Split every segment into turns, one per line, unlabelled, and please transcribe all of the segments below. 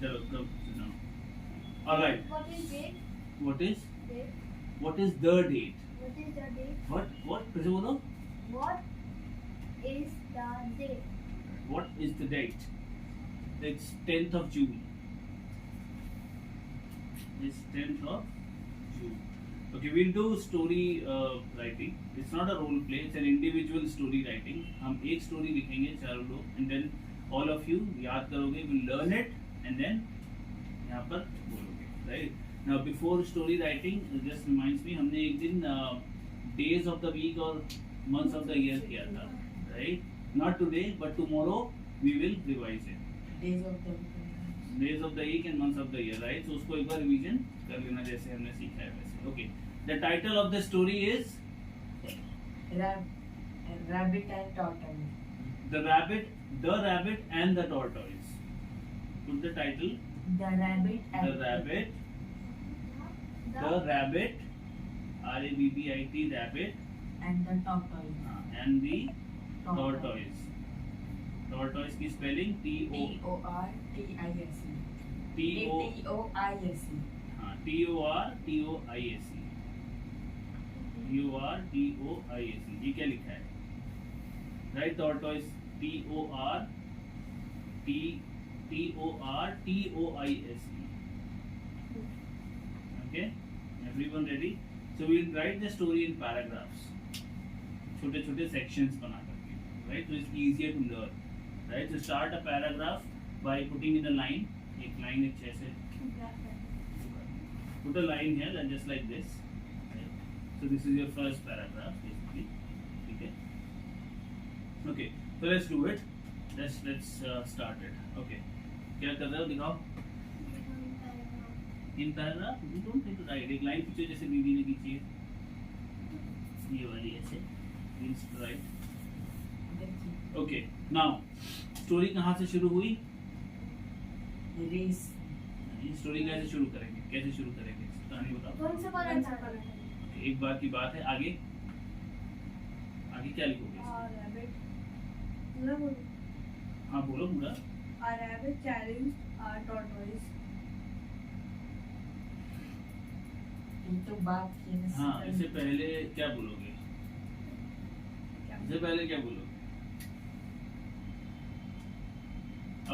चलो कब सुनाओ. All right.
What is date?
What is
Date.
what is the date?
What is the date?
What कैसे बोलो?
What is the date?
What is the date? It's 10th of June. It's 10th of June. Okay, we'll do story writing. It's not a role play. It's an individual story writing. हम एक story लिखेंगे चारों लोग, and then all of you याद करोगे, will learn it, and then यहाँ पर बोलोगे, right? Now before story writing, just reminds me, हमने एक दिन days of the week और months of the year किया था, right? Not today, but tomorrow we will revise it. Days of the week and months of the year, right? So उसको एक बार revision कर लेना जैसे हमने सीखा है वैसे. Okay. The title of the story is
Rabbit and Tortoise.
The Rabbit and the Tortoise. Put the title.
The Rabbit and
The Rabbit. The Rabbit. R-A-B-B-I-T. Rabbit.
and the Tortoise.
And the Tortoise. Tortoise की spelling
T-O-R-T-I-S-E.
T-O-R-T-O-I-S-E.
T-O-I-S-E.
T-O-R-T-O-I-S-E. U-R-T-O-I-S-E. ये क्या लिखा है? Right, Tortoise. T-O-R-T-O-R-T-O-I-S-E. Okay, everyone ready? So we'll write the story in paragraphs. छोटे-छोटे sections बना करके, right? So it's easier to learn, right? So start a paragraph by putting in a line. एक line एक जैसे. Put a line here and just like this. Right? So this is your first paragraph basically. Okay. Okay. So let's do it. Let's start it. Okay. क्या कर रहे हो दिखाओ. In paragraph, you don't need to write. एक line पीछे जैसे दीदी ने खींची है. ये वाली ऐसे. Means to write. Okay. Now, story कहाँ से शुरू हुई?
Race.
ये story कैसे शुरू करेंगे? कैसे शुरू करेंगे? कहानी बताओ.
Once upon a time.
Okay, एक बार की बात है. आगे क्या लिखोगे?
Rabbit.
हाँ बोलो पूरा.
A rabbit challenged a tortoise.
ये तो बात की ना.
हाँ, इससे पहले क्या बोलोगे? इससे पहले क्या बोलोगे?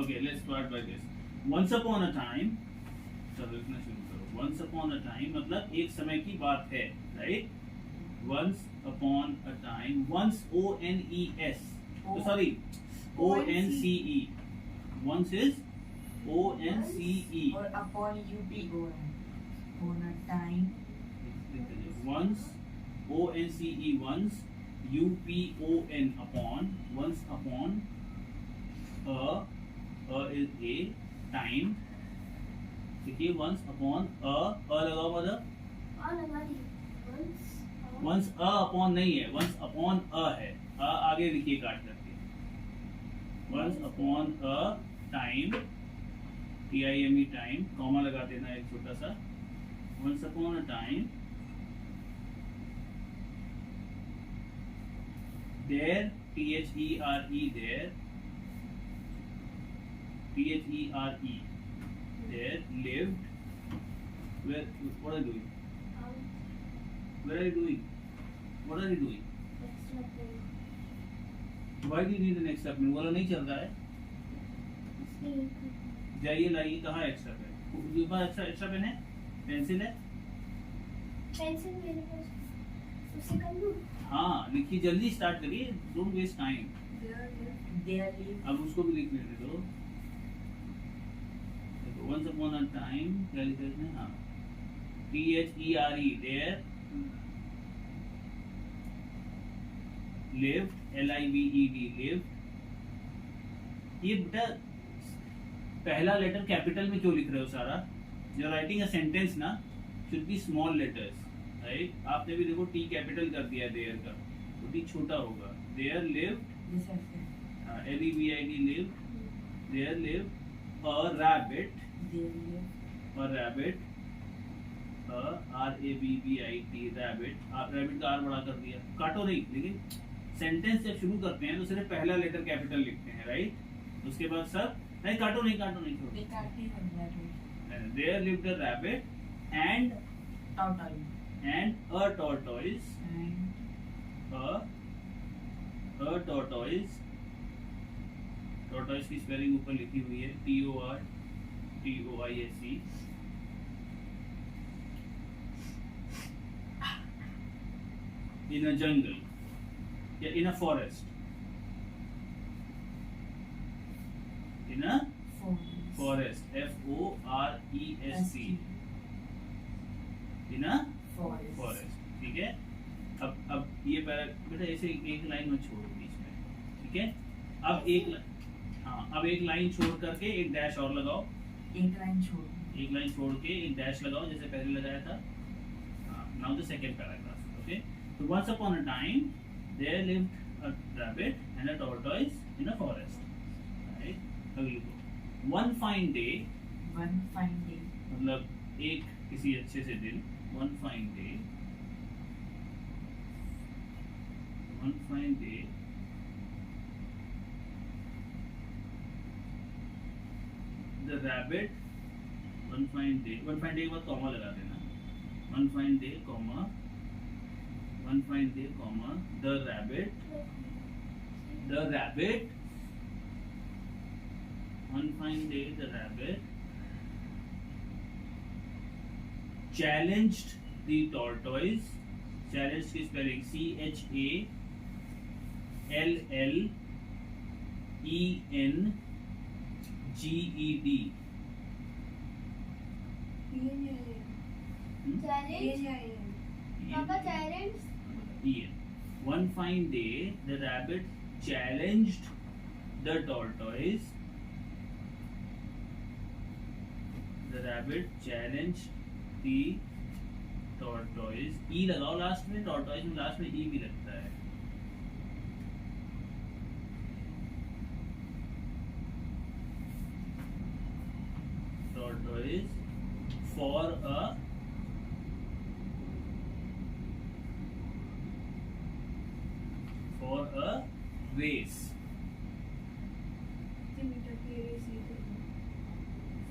Okay, let's start by this. Once upon a time, चलो लिखना शुरू करो. Once upon a time मतलब एक समय की बात है, right? Once upon a time. Once O-N-E-S. Oh, sorry, O-N-C-E. Once is O-N-C-E.
Or upon U-P-O-N. On a time.
Once O-N-C-E. Once U-P-O-N. Upon. Once upon a is a time. देखिए once upon a लगाओ मतलब once a upon नहीं है, once upon a है. a आगे लिखिए काट करके. Once upon a time, T-I-M-E time, comma लगा देना एक छोटा सा. Once upon a time, there, T-H-E-R-E, there, T-H-E-R-E, there lived. Where? What are you doing? Where are you doing? What are you doing? Why do you need an extra pen? वाला नहीं चल रहा है. जाइए लाइए. कहाँ एक्स्ट्रा पेन? ये पास extra pen है? पेंसिल है?
पेंसिल मेरे पास. उसे कर लूँ?
हाँ, लिखिए जल्दी स्टार्ट करिए. Don't waste time.
There live.
अब उसको भी लिख लेने दो. Once upon a time, क्या लिखा इसने? हाँ. T-H-E-R-E, there lived, L-I-V-E-D, lived. ये बेटा पहला लेटर कैपिटल में क्यों लिख रहे हो सारा? You're writing a sentence ना, should be small letters, right? आपने भी देखो T कैपिटल कर दिया there का, तो T छोटा होगा. There lived,
This is
L-E-V-I-D, lived. There lived a rabbit.
there live.
A rabbit. R-A-B-B-I-T, rabbit. rabbit का R बड़ा कर दिया. काटो नहीं, लेकिन सेंटेंस जब शुरू करते हैं तो सिर्फ पहला लेटर कैपिटल लिखते हैं, राइट? उसके बाद सब नहीं काटो नहीं छोड़ो.
they काटने लग गया.
There lived a rabbit and
Tortoise.
a tortoise. A tortoise. Tortoise की स्पेलिंग ऊपर लिखी हुई है TORTOISE. In a jungle, yeah, in a forest. In a forest, FOREST. In a forest. ठीक है. अब ये बेटा ऐसे एक लाइन में छोड़ो बीच में. ठीक है. अब एक लाइन छोड़ करके एक डैश और लगाओ.
एक लाइन छोड़
के एक डैश लगाओ जैसे पहले लगाया था. Now the second paragraph. Okay. So once upon a time, there lived a rabbit and a tortoise in a forest. Right? अगली को. One fine day. मतलब एक किसी अच्छे से दिन. One fine day. The rabbit. One fine day के बाद कॉमा लगा देना. One fine day, comma. The rabbit. One fine day, the rabbit challenged the tortoise. Challenged की spelling CHALLENGED.
Papa challenge.
One fine day, the rabbit challenged the tortoise. The rabbit challenged the tortoise. E लगाओ last में. tortoise में last में E भी लगता है. Tortoise for a race.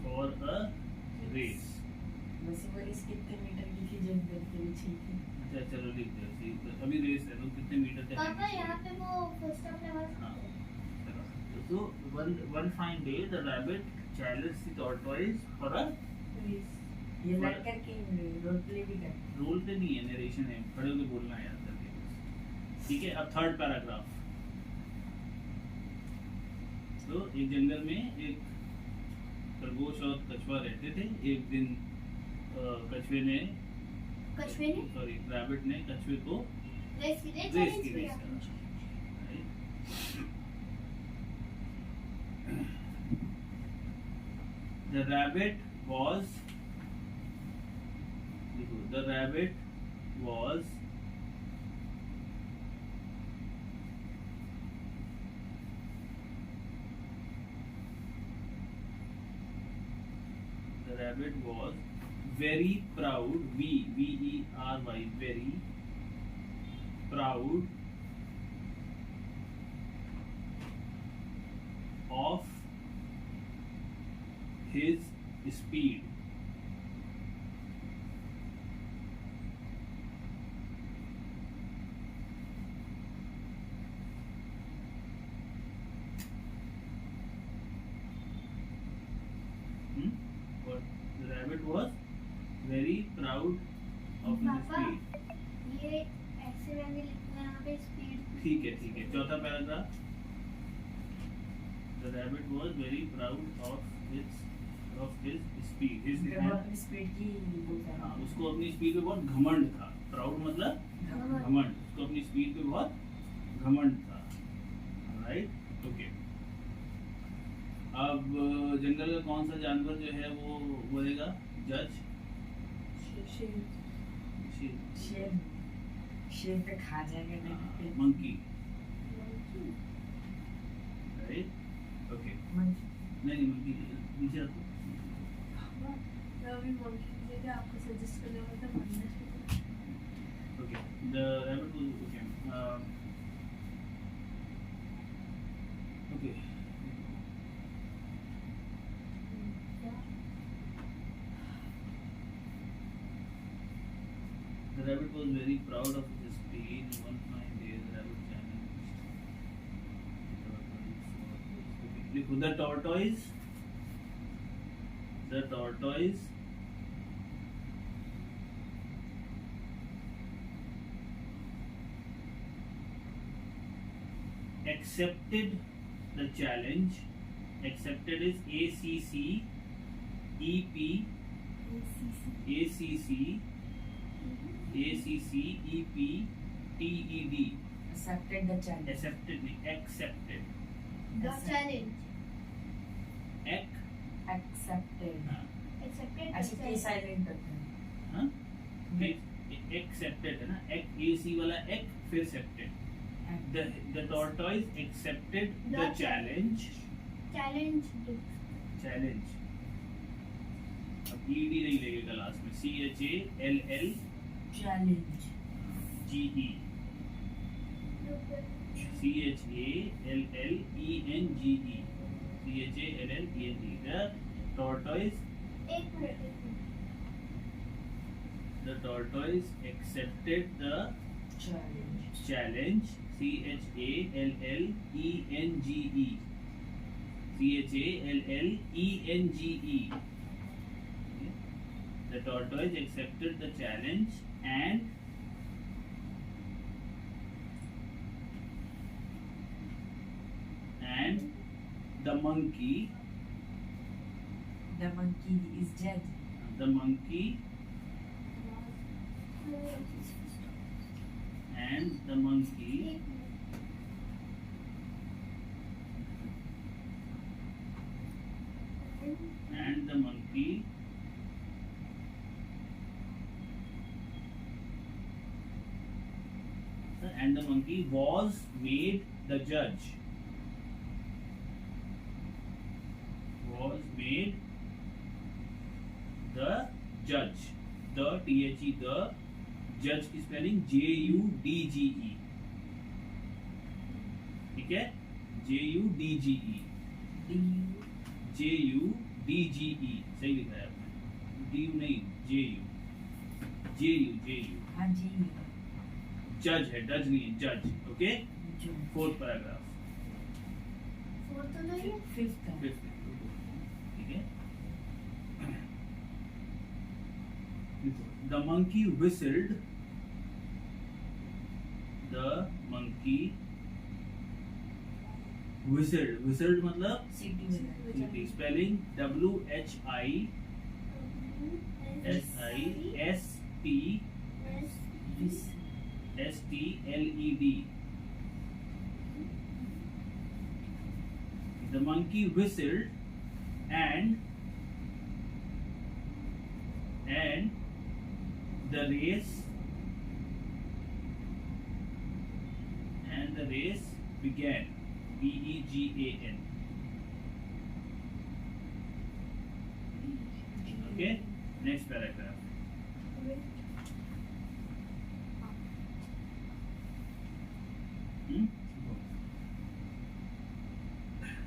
For a race.
बस वो रेस कितने मीटर की थी जंगल के पीछे थी.
अच्छा चलो लिख दो. अभी रेस है तो कितने मीटर तक.
पापा यहाँ पे वो फर्स्ट ऑफ लगा.
So one fine day, the rabbit challenged the tortoise for a
race. ये लग करके रोल प्ले भी कर.
रोल प्ले नहीं है, नरेशन है. खड़े होकर बोलना है याद करके. ठीक है. अब थर्ड पैराग्राफ. तो एक जंगल में एक खरगोश और कछुआ रहते थे. एक दिन कछुए ने रैबिट ने कछुए को
रेस
करा. The rabbit was very proud. VERY, very proud of his speed. But the rabbit was very proud of his
पापा
speed.
ये ऐसे मैंने लिखा है यहाँ पे स्पीड.
ठीक है. चौथा paragraph. The rabbit was very proud of his speed.
अपनी स्पीड की
हाँ, उसको अपनी स्पीड पे बहुत घमंड था. प्राउड मतलब घमंड. उसको अपनी स्पीड पे बहुत घमंड था. राइट. ओके. अब जंगल का कौन सा जानवर जो है वो बोलेगा जज.
शेर पे खा जाएगा.
मंकी. राइट. ओके. नहीं मंकी नीचे रखो.
आपको सजेस्ट करने वाला था.
Okay. The rabbit was okay. Okay. The rabbit was very proud of his speed. One fine day, the rabbit challenged. लिखो the tortoise. The tortoise accepted the challenge. Accepted is ACCEP. ACCEPTED.
Accepted the challenge.
Accepted नहीं, accepted.
The challenge.
Accepted.
हाँ,
Accepted the
अच्छा के
challenge.
Silent होता है.
हाँ? फिर accepted है ना, AC वाला फिर accepted. The tortoise accepted the challenge.
Challenge.
Challenge. अब ED नहीं लगेगा लास्ट में. CHALLGE.
Challenge.
CHALLENGE. The tortoise.
एक minute.
The tortoise accepted the
Challenge.
challenge. CHALLENGE. CHALLENGE. The tortoise accepted the challenge and the monkey.
The monkey is dead.
The monkey and the monkey and the monkey and the monkey was made the judge. Was made the judge. The THE the judge की spelling JUDGE. ठीक है, JUDGE. JUDGE सही लिखा है आपने. DU नहीं, JU.
हाँ जी.
जज है, डज नहीं है, जज. Okay, fourth paragraph.
फोर्थ तो नहीं है.
Fifth.
फिफ्थ. ठीक है. The monkey whistled. The monkey whistled. Whistled मतलब
City.
spelling WHISTSTLED. The monkey whistled and the race began. BEGAN. Okay, next paragraph.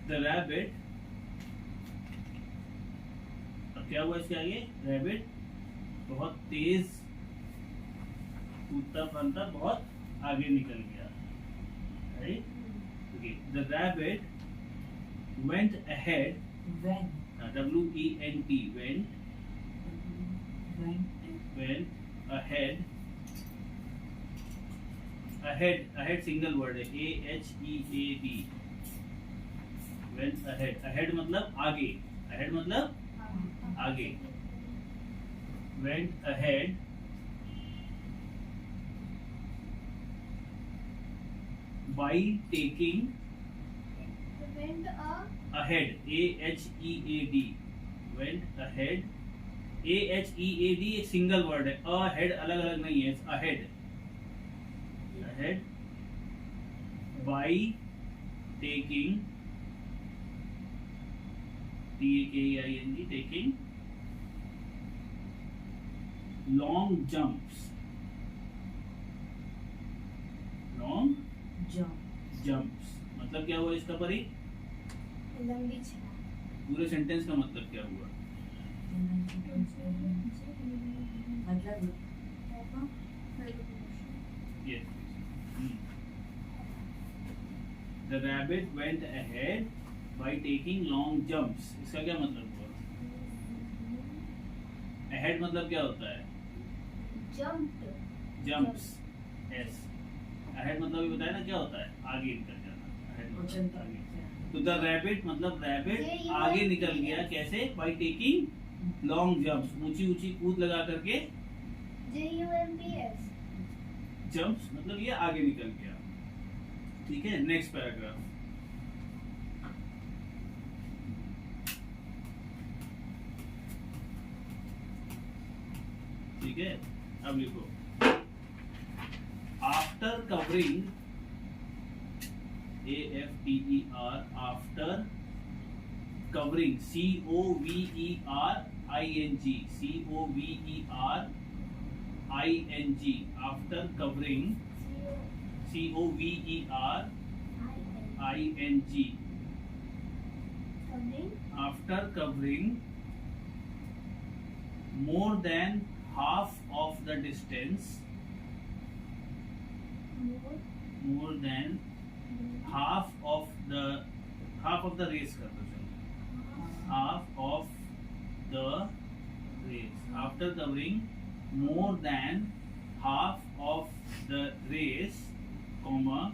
The rabbit. अब क्या हुआ इसके आगे? Rabbit बहुत तेज कूदता फंता बहुत आगे निकल गया. Right? Okay. The rabbit went ahead.
When.
WENT. Went ahead. Ahead single word है. AHEAD. Went ahead. Ahead मतलब आगे. Ahead मतलब आगे. Went ahead. By taking
Went
ahead. AHEAD. Went ahead. AHEAD एक सिंगल वर्ड है. अहेड अलग अलग नहीं है. Ahead. Ahead. By taking. TAKEING. Taking long jumps. Long jumps मतलब क्या हुआ इसका परी?
लंबी छलांग.
पूरे सेंटेंस का मतलब क्या हुआ?
मतलब
Yes. The rabbit went ahead by taking long jumps. इसका क्या मतलब हुआ? Ahead मतलब क्या होता है? Jumps. Yes. Ahead मतलब ये बताया ना क्या होता है? आगे निकल जाना. Ahead मतलब आगे. तो the rabbit मतलब rabbit आगे निकल गया कैसे? By taking long jumps. ऊंची ऊंची कूद लगा करके. Jumps मतलब ये आगे निकल गया. ठीक है. Next paragraph. ठीक है. अब लिखो. After covering AFTER after covering COVERING after covering COVERING after covering more than half of the distance more than half of the race कर दो चलो. Half of the race after covering more than half of the race comma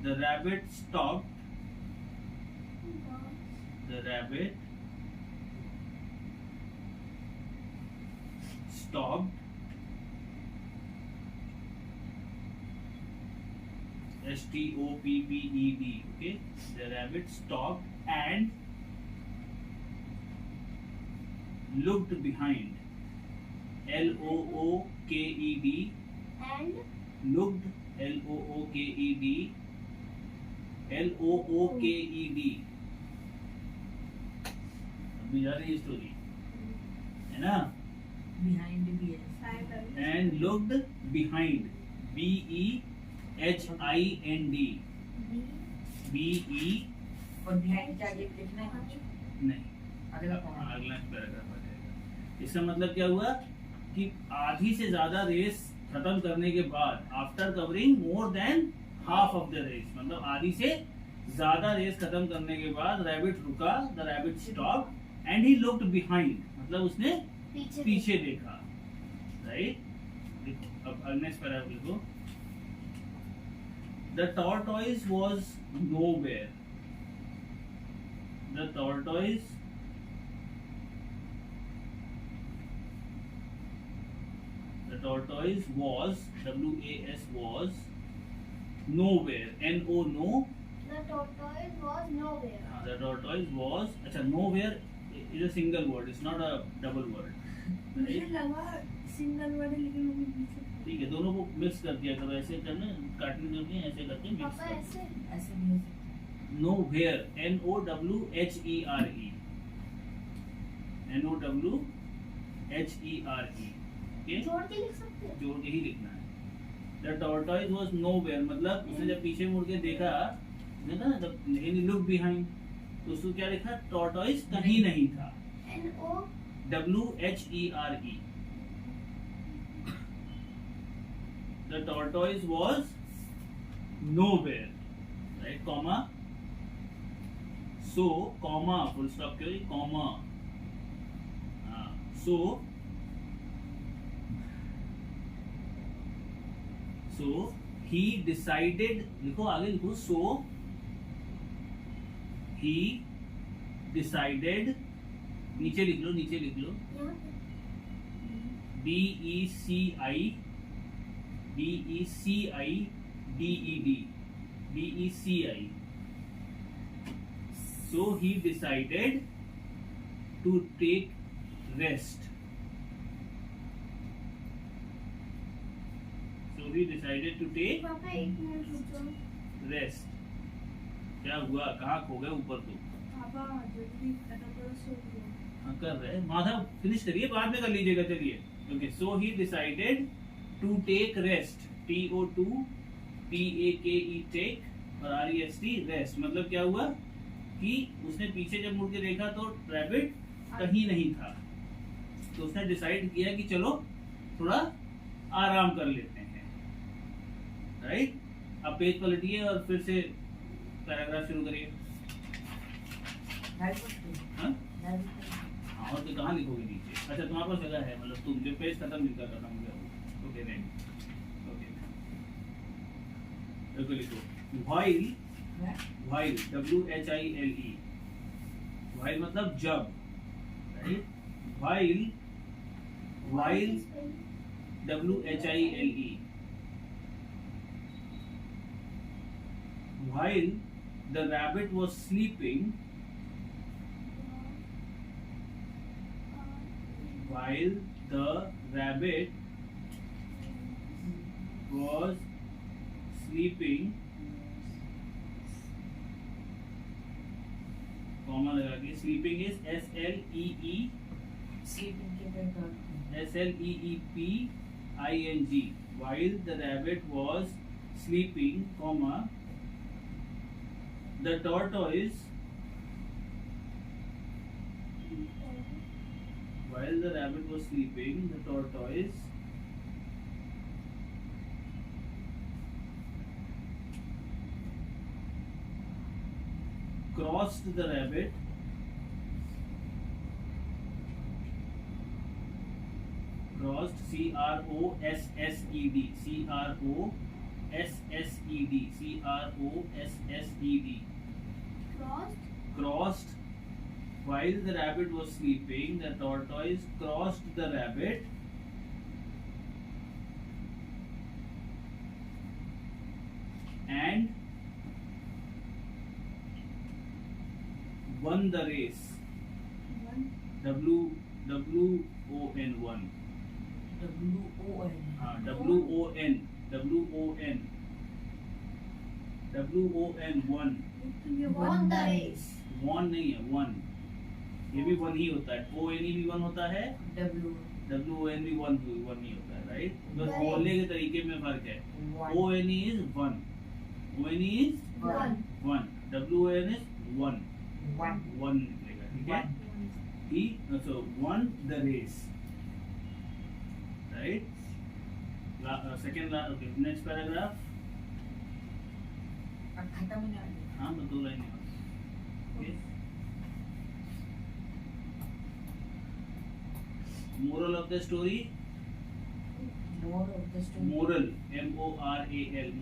the rabbit stopped STOPPED. Okay, the rabbit stopped and looked behind. LOOKED.
And
Looked. LOOKED. अभी जा रही है story है ना.
Behind भी है.
And looked behind. BEHIND. BE
और behind क्या लिखना है कुछ?
नहीं.
अगला
अगला पैराग्राफ आ जाएगा. इसका मतलब क्या हुआ कि आधी से ज्यादा रेस खत्म करने के बाद after covering more than half of the race मतलब आधी से ज्यादा रेस खत्म करने के बाद रैबिट रुका. The rabbit stop and he looked behind मतलब उसने पीछे देखा. राइट. अब नेक्स्ट पैराग्राफ लिखो. The tortoise was nowhere. The tortoise was WAS was nowhere. NO no.
the tortoise was nowhere.
The tortoise was अच्छा nowhere is a single word. It's not a double word.
मुझे
Right?
लगा single word है लेकिन वो पीछे.
ठीक है. दोनों को मिक्स कर दिया करो. ऐसे करना काटने करके ऐसे करके मिक्स
पापा
कर.
ऐसे
ऐसे भी हो सकता
Nowhere. NOWHERE. NOWHERE. Okay?
जोड़ के लिख सकते हैं.
जोड़ के ही लिखना है. The tortoise was nowhere मतलब उसने जब पीछे मुड़ के देखा ना जब he looked behind तो उसको क्या लिखा. tortoise कहीं नहीं था.
NO
WHERE. The tortoise was nowhere. Right? Comma. So comma full stop क्यों comma. So he decided लिखो आगे लिखो. So he decided नीचे लिख लो
यहाँ
BECIDED. So he decided to take rest.
पापा एक मिनट रुको.
रेस्ट. क्या हुआ. कहाँ खो गए ऊपर तो.
पापा जल्दी खत्म करो. सो गया.
हाँ कर रहे हैं. माधव फिनिश करिए बाद में कर लीजिएगा. चलिए. Okay. So he decided to take rest. TOTAKE take और REST रेस्ट. मतलब क्या हुआ कि उसने पीछे जब मुड़ के देखा तो रैबिट कहीं नहीं था, तो उसने डिसाइड किया कि चलो थोड़ा आराम कर लेते हैं, राइट। अब पेज पलटिए और फिर से पैराग्राफ शुरू करिए। हाँ? हाँ, और तो कहाँ लिखोगे नीचे? अच्छा, तुम्हारे पास जगह है, मतलब तुम जो पेज खत्म नहीं कर रहा हूँ। ओके, नहीं, ओके, तो लिखो while, WHILE, while मतलब जब, right. while WHILE, while the rabbit was sleeping, while the rabbit was sleeping, comma लगा के, sleeping is SLEEPING, while the rabbit was sleeping, comma, the tortoise, while the rabbit was sleeping, the tortoise crossed the rabbit, crossed, CROSSED, crossed, while the rabbit was sleeping, the tortoise crossed the rabbit and won the race. WON, हाँ, WON,
won the race.
Won नहीं है, one, ये भी one ही होता है, ONE भी one होता है, WON भी वन ही होता है, राइट। बस बोलने के तरीके में फर्क है। ONE is one, ONE is
One.
One, WON is one, one निकलेगा, ठीक है। He so won the race, right? Second, okay, next paragraph. हाँ, तो 2 लाइनें और। Okay. Moral of the story. Moral, MORAL,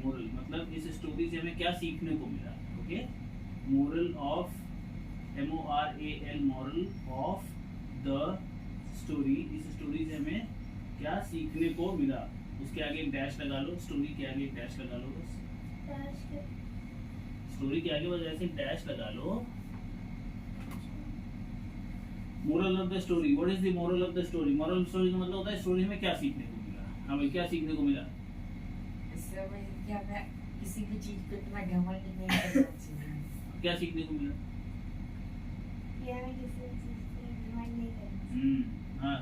moral मतलब इस स्टोरी से हमें क्या सीखने को मिला, okay. Moral of, MORAL, moral of the story, इस स्टोरी से हमें क्या सीखने को मिला। उसके आगे एक डैश लगा लो, स्टोरी के आगे एक डैश लगा लो, बस स्टोरी के आगे बस ऐसे डैश लगा लो। Moral of the story, what is the moral of the story? Moral of story का मतलब होता है स्टोरी में क्या सीखने को मिला, हमें क्या सीखने को मिला।
किसी भी चीज को इतना घमंड नहीं करना चाहिए।
क्या सीखने को मिला?
ये हमें किसी चीज पे डिमांड नहीं करना।
हाँ,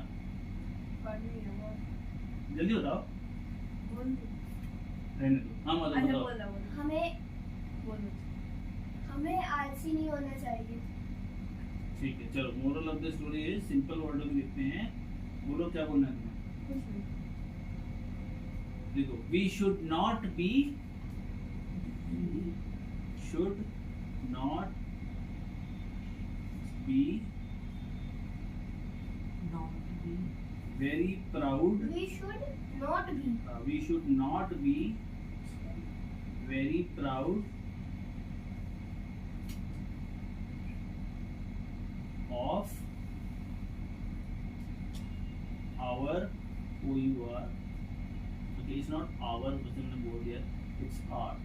जल्दी बताओ, रहने दो। हाँ, मतलब बताओ।
हमें आलसी नहीं होना चाहिए।
ठीक है, चलो। Moral of the story is, simple word में लिखते हैं, बोलो क्या बोलना है तुम्हें। देखो, we should not be very proud.
We should not be.
We should not be very proud of our OUR. Okay, it's not our, what's in the board here? It's our.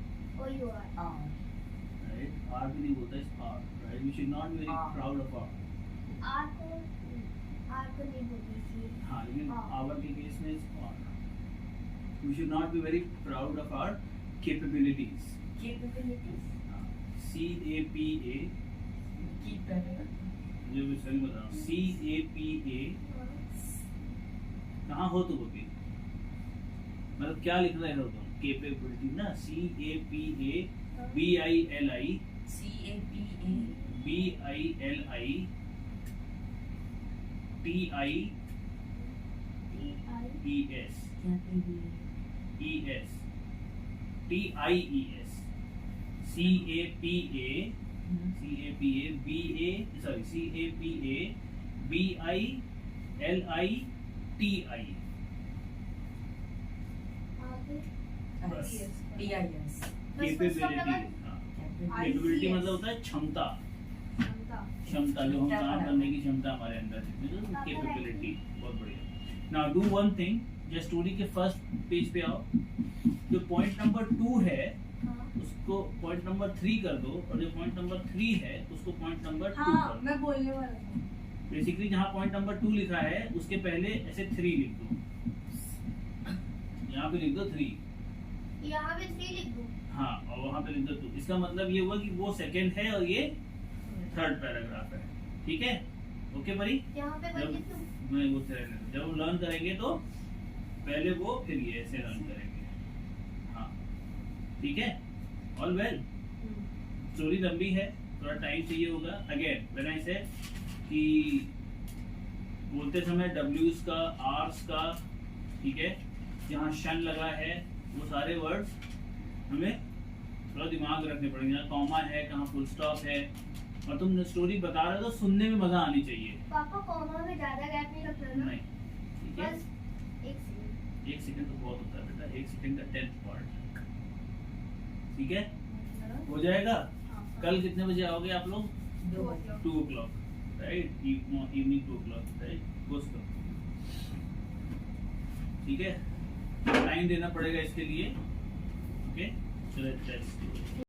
Oh, you are.
Right? Our भी नहीं बोलता, it's our. Right? We should not be very proud of our.
आपको नहीं बोलनी चाहिए।
हाँ, लेकिन our के केस में it's our. We should not be very proud of our capabilities.
Capabilities.
CAPA. जो भी सही बता रहा हूँ, CAPA। कहाँ हो तुम अभी? मतलब क्या लिख रहे हो तुम? कैपेबिलिटी ना, CAPA BILI TIES
क्या TV
ES TIES CAPA BILITI बस।
DIS
कैपेबिलिटी मतलब होता है क्षमता, क्षमता जो हम काम करने की क्षमता हमारे अंदर है, कैपेबिलिटी। बहुत बढ़िया। नाउ डू वन थिंग, जो स्टोरी के फर्स्ट पेज पे आओ, जो पॉइंट नंबर 2 है उसको पॉइंट नंबर 3 कर दो, और जो पॉइंट नंबर 3 है उसको पॉइंट नंबर 2
हाँ,
कर दो।
मैं बोलने वाला था।
बेसिकली जहाँ पॉइंट नंबर 2 लिखा है उसके पहले ऐसे 3 लिख दो, यहाँ पे लिख दो 3,
यहाँ पे 3 लिख दूँ।
हाँ, और वहाँ पे लिख दो 2। इसका मतलब ये हुआ कि वो सेकंड है और ये थर्ड पैराग्राफ है, ठीक है? ओके परी?
यहाँ पे
जब
लिख दूँ।
मैं वो जब हम लर्न करेंगे तो पहले वो फिर ये ऐसे लर्न करेंगे, हाँ, ठीक है? All well. स्टोरी लंबी है, थोड़ा टाइम चाहिए होगा। अगेन व्हेन आई से कि बोलते समय W's का, R's का, ठीक है, जहाँ शन लगा है वो सारे वर्ड्स हमें थोड़ा दिमाग रखने पड़ेंगे, जहाँ कॉमा है, कहाँ फुल स्टॉप है, और तुम स्टोरी बता रहे हो तो सुनने में मजा आनी चाहिए।
पापा कॉमा में ज्यादा गैप नहीं रखना ना।
नहीं, ठीक है?
बस 1 सेकंड।
1 सेकंड तो बहुत होता है बेटा, 1 सेकंड का 10th पार्ट, ठीक है? हो जाएगा। कल कितने बजे आओगे आप लोग? 2 o'clock, right? Evening 2 o'clock, right? ठीक है, टाइम देना पड़ेगा इसके लिए, ओके? चलो